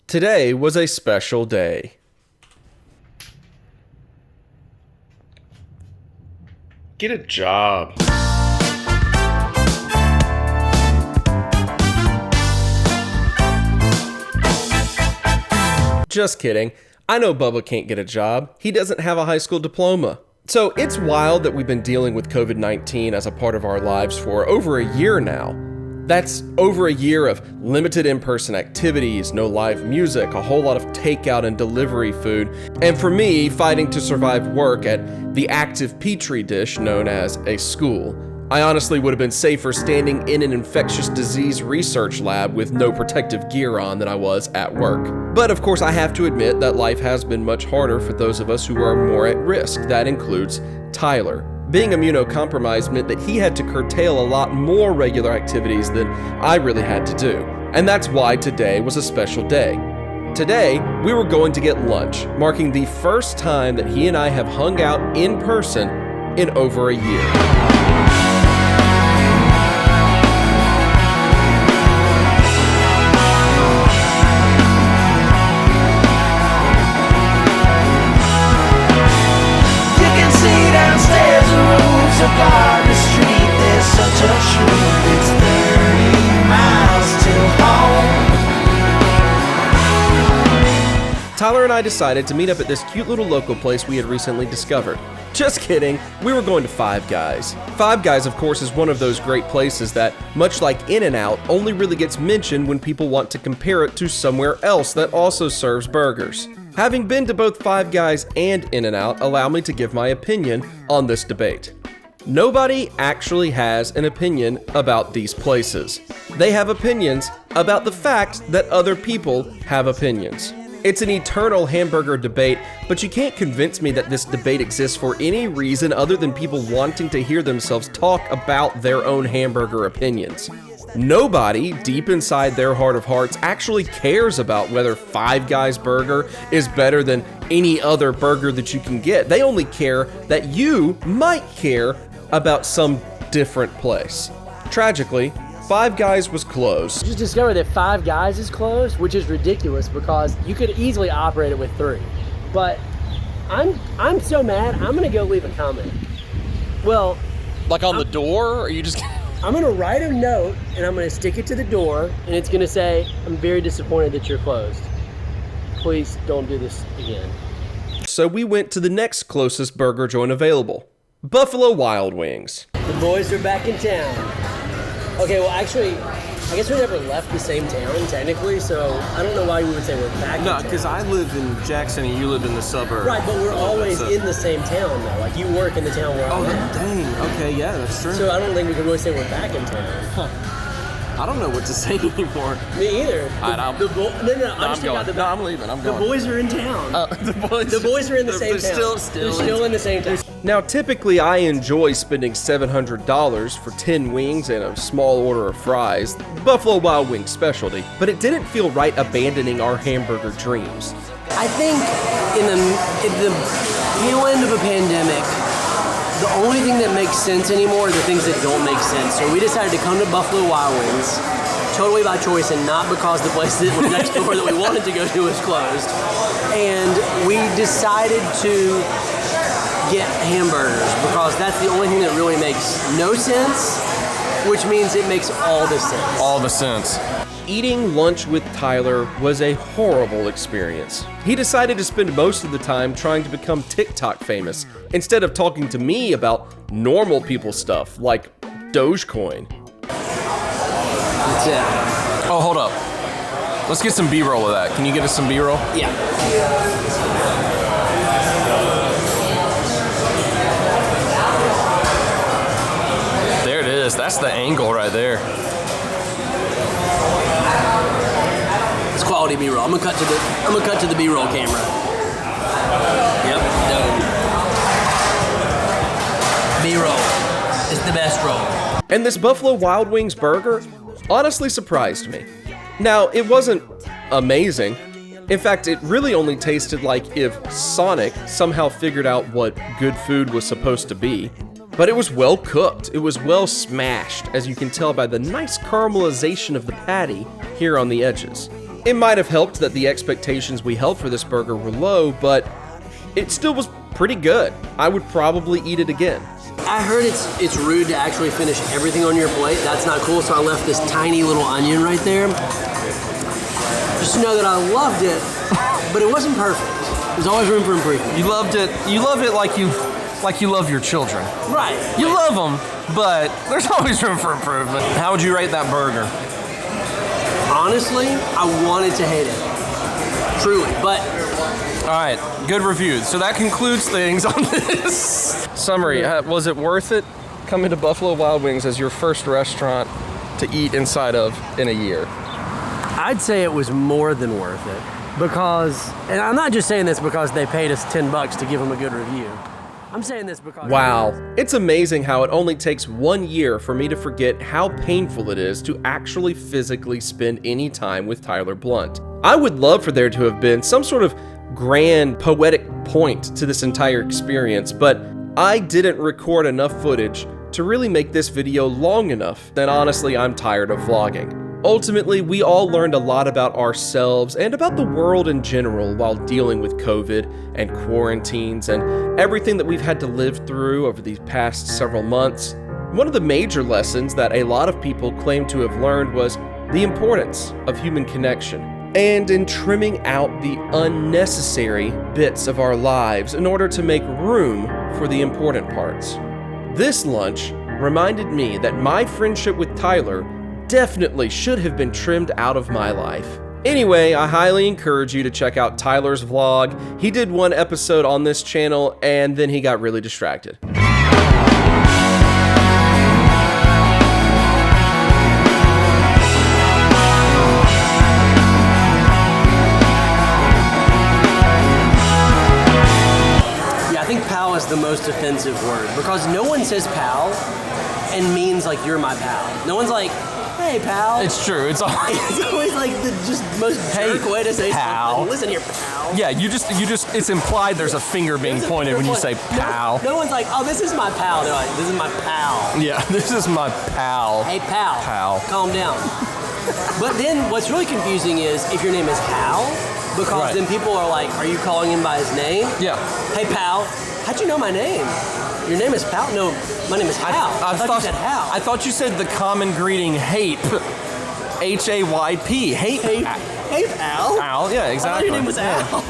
Today was a special day. Get a job. Just kidding. I know Bubba can't get a job. He doesn't have a high school diploma. So it's wild that we've been dealing with COVID-19 as a part of our lives for over a year now. That's over a year of limited in-person activities, no live music, a whole lot of takeout and delivery food, and for me, fighting to survive work at the active petri dish known as a school. I honestly would have been safer standing in an infectious disease research lab with no protective gear on than I was at work. But of course, I have to admit that life has been much harder for those of us who are more at risk. That includes Tyler. Being immunocompromised meant that he had to curtail a lot more regular activities than I really had to do. And that's why today was a special day. Today, we were going to get lunch, marking the first time that he and I have hung out in person in over a year. Upon the street, there's such a truth. It's 30 miles till home. Tyler and I decided to meet up at this cute little local place we had recently discovered. Just kidding, we were going to Five Guys. Five Guys, of course, is one of those great places that, much like In-N-Out, only really gets mentioned when people want to compare it to somewhere else that also serves burgers. Having been to both Five Guys and In-N-Out, allow me to give my opinion on this debate. Nobody actually has an opinion about these places. They have opinions about the fact that other people have opinions. It's an eternal hamburger debate, but you can't convince me that this debate exists for any reason other than people wanting to hear themselves talk about their own hamburger opinions. Nobody, deep inside their heart of hearts, actually cares about whether Five Guys burger is better than any other burger that you can get. They only care that you might care about some different place. Tragically, Five Guys was closed. Just discovered that Five Guys is closed, which is ridiculous because you could easily operate it with 3. But I'm so mad, I'm gonna go leave a comment. Well, Like on the door, or you just... I'm gonna write a note and I'm gonna stick it to the door and it's gonna say, I'm very disappointed that you're closed. Please don't do this again. So we went to the next closest burger joint available, Buffalo Wild Wings. The boys are back in town. Okay, well actually, I guess we never left the same town technically, so I don't know why you would say we're back in town. No, because I live in Jackson and you live in the suburb. Right, but we're always in the same town though. Like you work in the town where I'm at. Dang. Okay, yeah, that's true. So I don't think we can really say we're back in town. I don't know what to say anymore. Me either. I'm leaving. I'm The boys are in town. The boys are in the same town. They're still in the same town. Now, typically I enjoy spending $700 for 10 wings and a small order of fries, Buffalo Wild Wings specialty, but it didn't feel right abandoning our hamburger dreams. I think in the tail end of a pandemic, the only thing that makes sense anymore are the things that don't make sense. So we decided to come to Buffalo Wild Wings, totally by choice and not because the place that was next door that we wanted to go to was closed. And we decided to get hamburgers because that's the only thing that really makes no sense, which means it makes all the sense. All the sense. Eating lunch with Tyler was a horrible experience. He decided to spend most of the time trying to become TikTok famous instead of talking to me about normal people stuff like Dogecoin. That's it. Oh, hold up. Let's get some B-roll of that. Can you get us some B-roll? Yeah. There it is. That's the angle right there. It's quality B-roll. I'm gonna cut to the B-roll camera. Yep. Done. B-roll. It's the best roll. And this Buffalo Wild Wings burger honestly surprised me. Now, it wasn't amazing. In fact, it really only tasted like if Sonic somehow figured out what good food was supposed to be. But it was well cooked. It was well smashed, as you can tell by the nice caramelization of the patty here on the edges. It might have helped that the expectations we held for this burger were low, but it still was pretty good. I would probably eat it again. I heard it's rude to actually finish everything on your plate. That's not cool, so I left this tiny little onion right there. Just to know that I loved it, but it wasn't perfect. There's always room for improvement. You loved it like you love your children. Right. You love them, but there's always room for improvement. How would you rate that burger? Honestly, I wanted to hate it. Truly, but All right, good review. So that concludes things on this. Summary, was it worth it coming to Buffalo Wild Wings as your first restaurant to eat inside of in a year? I'd say it was more than worth it because, and I'm not just saying this because they paid us $10 to give them a good review. I'm saying this because... Wow, it's amazing how it only takes 1 year for me to forget how painful it is to actually physically spend any time with Tyler Blunt. I would love for there to have been some sort of grand poetic point to this entire experience, but I didn't record enough footage to really make this video long enough that honestly I'm tired of vlogging. Ultimately, we all learned a lot about ourselves and about the world in general while dealing with COVID and quarantines and everything that we've had to live through over these past several months. One of the major lessons that a lot of people claim to have learned was the importance of human connection and in trimming out the unnecessary bits of our lives in order to make room for the important parts. This lunch reminded me that my friendship with Tyler definitely should have been trimmed out of my life. Anyway, I highly encourage you to check out Tyler's vlog. He did one episode on this channel and then he got really distracted. Yeah, I think pal is the most offensive word because no one says pal and means like you're my pal. No one's like, hey pal. It's true. It's always It's always like the just most jerk way to say pal. something. Listen here, pal. yeah. You just. It's implied there's a finger being There's a pointed when you say point. pal. No one's like, oh, this is my pal. They're like, this is my pal. Yeah, this is my pal. Hey pal. Pal. Calm down. But then what's really confusing is if your name is Hal, because Right. then people are like, are you calling him by his name? Yeah. Hey pal, how'd you know my name? Your name is Pal? No, my name is Hal. I thought you said Hal. I thought you said the common greeting HAPE. HAYP. Hate. Hey pal. Al. Yeah, I thought exactly. your name was Al.